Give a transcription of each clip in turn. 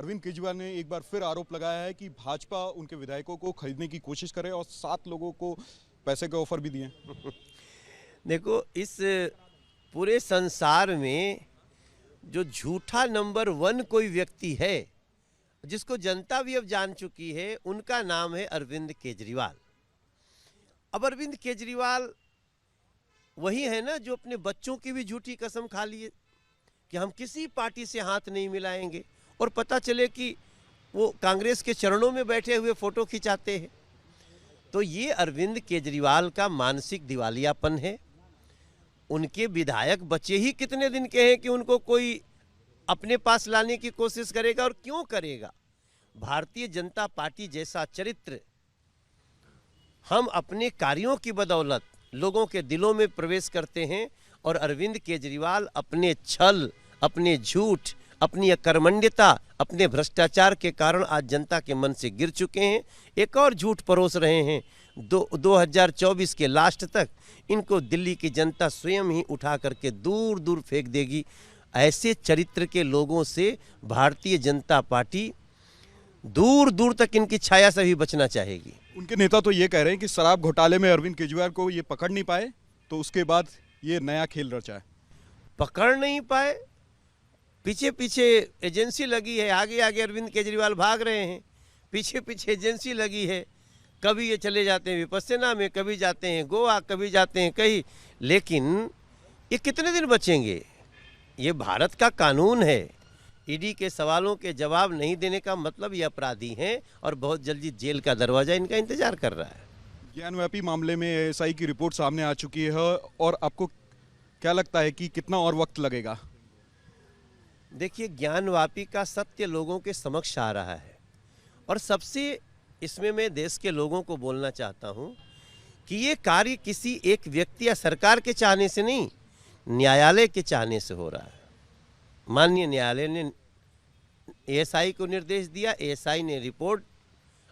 अरविंद केजरीवाल ने एक बार फिर आरोप लगाया है कि भाजपा उनके विधायकों को खरीदने की कोशिश करे और 7 लोगों को पैसे के ऑफर भी दिए। देखो, इस पूरे संसार में जो झूठा नंबर 1 कोई व्यक्ति है जिसको जनता भी अब जान चुकी है, उनका नाम है अरविंद केजरीवाल। अब अरविंद केजरीवाल वही है ना जो अपने बच्चों की भी झूठी कसम खा लिए कि हम किसी पार्टी से हाथ नहीं मिलाएंगे, और पता चले कि वो कांग्रेस के चरणों में बैठे हुए फोटो खिंचाते हैं। तो ये अरविंद केजरीवाल का मानसिक दिवालियापन है। उनके विधायक बचे ही कितने दिन के हैं कि उनको कोई अपने पास लाने की कोशिश करेगा, और क्यों करेगा? भारतीय जनता पार्टी जैसा चरित्र हम अपने कार्यों की बदौलत लोगों के दिलों में प्रवेश करते हैं, और अरविंद केजरीवाल अपने छल, अपने झूठ, अपनी अकर्मण्यता, अपने भ्रष्टाचार के कारण आज जनता के मन से गिर चुके हैं। एक और झूठ परोस रहे हैं। 2024 के लास्ट तक इनको दिल्ली की जनता स्वयं ही उठा करके दूर दूर फेंक देगी। ऐसे चरित्र के लोगों से भारतीय जनता पार्टी दूर दूर तक इनकी छाया से भी बचना चाहेगी। उनके नेता तो ये कह रहे हैं कि शराब घोटाले में अरविंद केजरीवाल को ये पकड़ नहीं पाए, तो उसके बाद ये नया खेल रचा है। पकड़ नहीं पाए, पीछे पीछे एजेंसी लगी है, आगे आगे अरविंद केजरीवाल भाग रहे हैं, पीछे पीछे एजेंसी लगी है। कभी ये चले जाते हैं विपस्सना में, कभी जाते हैं गोवा, कभी जाते हैं कहीं। लेकिन ये कितने दिन बचेंगे? ये भारत का कानून है। ईडी के सवालों के जवाब नहीं देने का मतलब ये अपराधी हैं, और बहुत जल्दी जेल का दरवाजा इनका इंतजार कर रहा है। ज्ञानव्यापी मामले में एएसआई की रिपोर्ट सामने आ चुकी है, और आपको क्या लगता है कि कितना और वक्त लगेगा? देखिए, ज्ञानवापी का सत्य लोगों के समक्ष आ रहा है, और सबसे इसमें मैं देश के लोगों को बोलना चाहता हूं कि ये कार्य किसी एक व्यक्ति या सरकार के चाहने से नहीं, न्यायालय के चाहने से हो रहा है। माननीय न्यायालय ने एएसआई को निर्देश दिया, एएसआई ने रिपोर्ट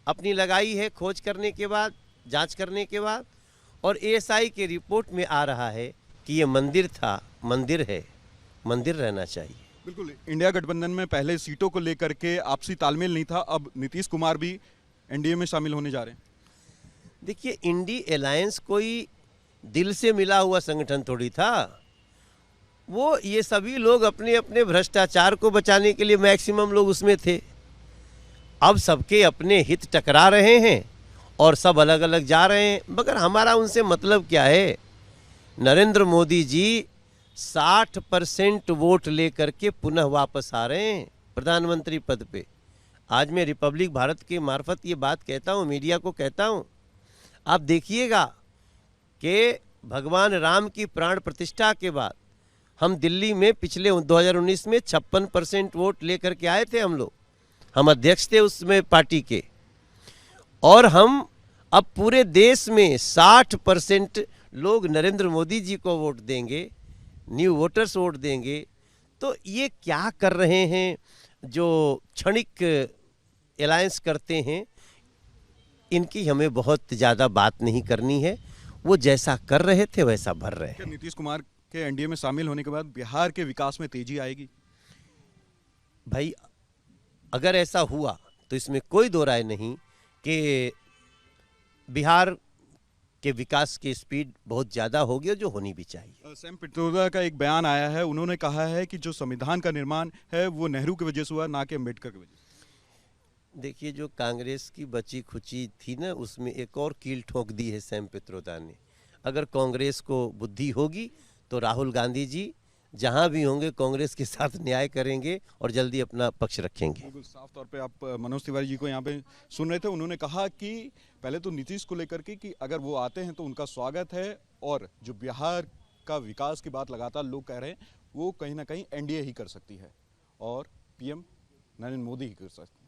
अपनी लगाई है खोज करने के बाद, जांच करने के बाद, और एएसआई के रिपोर्ट में आ रहा है कि ये मंदिर था, मंदिर है, मंदिर रहना चाहिए। बिल्कुल, इंडिया गठबंधन में पहले सीटों को लेकर के आपसी तालमेल नहीं था, अब नीतीश कुमार भी एनडीए में शामिल होने जा रहे हैं। देखिए, इंडी अलायंस कोई दिल से मिला हुआ संगठन थोड़ी था। वो ये सभी लोग अपने अपने भ्रष्टाचार को बचाने के लिए मैक्सिमम लोग उसमें थे। अब सबके अपने हित टकरा रहे हैं और सब अलग अलग जा रहे हैं, मगर हमारा उनसे मतलब क्या है? नरेंद्र मोदी जी 60% वोट लेकर के पुनः वापस आ रहे हैं प्रधानमंत्री पद पे। आज मैं रिपब्लिक भारत के मार्फत ये बात कहता हूँ, मीडिया को कहता हूँ, आप देखिएगा कि भगवान राम की प्राण प्रतिष्ठा के बाद हम दिल्ली में पिछले 2019 में 56% वोट लेकर के आए थे। हम अध्यक्ष थे उसमें पार्टी के, और हम अब पूरे देश में 60% लोग नरेंद्र मोदी जी को वोट देंगे, न्यू वोटर्स वोट देंगे। तो ये क्या कर रहे हैं जो क्षणिक अलायंस करते हैं, इनकी हमें बहुत ज़्यादा बात नहीं करनी है। वो जैसा कर रहे थे वैसा भर रहे हैं। नीतीश कुमार के एनडीए में शामिल होने के बाद बिहार के विकास में तेजी आएगी? भाई, अगर ऐसा हुआ तो इसमें कोई दो राय नहीं कि बिहार के विकास की स्पीड बहुत ज़्यादा होगी, और जो होनी भी चाहिए। सैम पित्रोदा का एक बयान आया है, उन्होंने कहा है कि जो संविधान का निर्माण है वो नेहरू की वजह से हुआ, ना कि अम्बेडकर की वजह से। देखिए, जो कांग्रेस की बची खुची थी ना, उसमें एक और कील ठोक दी है सैम पित्रोदा ने। अगर कांग्रेस को बुद्धि होगी तो राहुल गांधी जी जहां भी होंगे कांग्रेस के साथ न्याय करेंगे और जल्दी अपना पक्ष रखेंगे। बिल्कुल साफ तौर पे आप मनोज तिवारी जी को यहाँ पे सुन रहे थे। उन्होंने कहा कि पहले तो नीतीश को लेकर के कि अगर वो आते हैं तो उनका स्वागत है, और जो बिहार का विकास की बात लगातार लोग कह रहे हैं वो कहीं ना कहीं एनडीए ही कर सकती है, और पीएम नरेंद्र मोदी ही कर सकते हैं।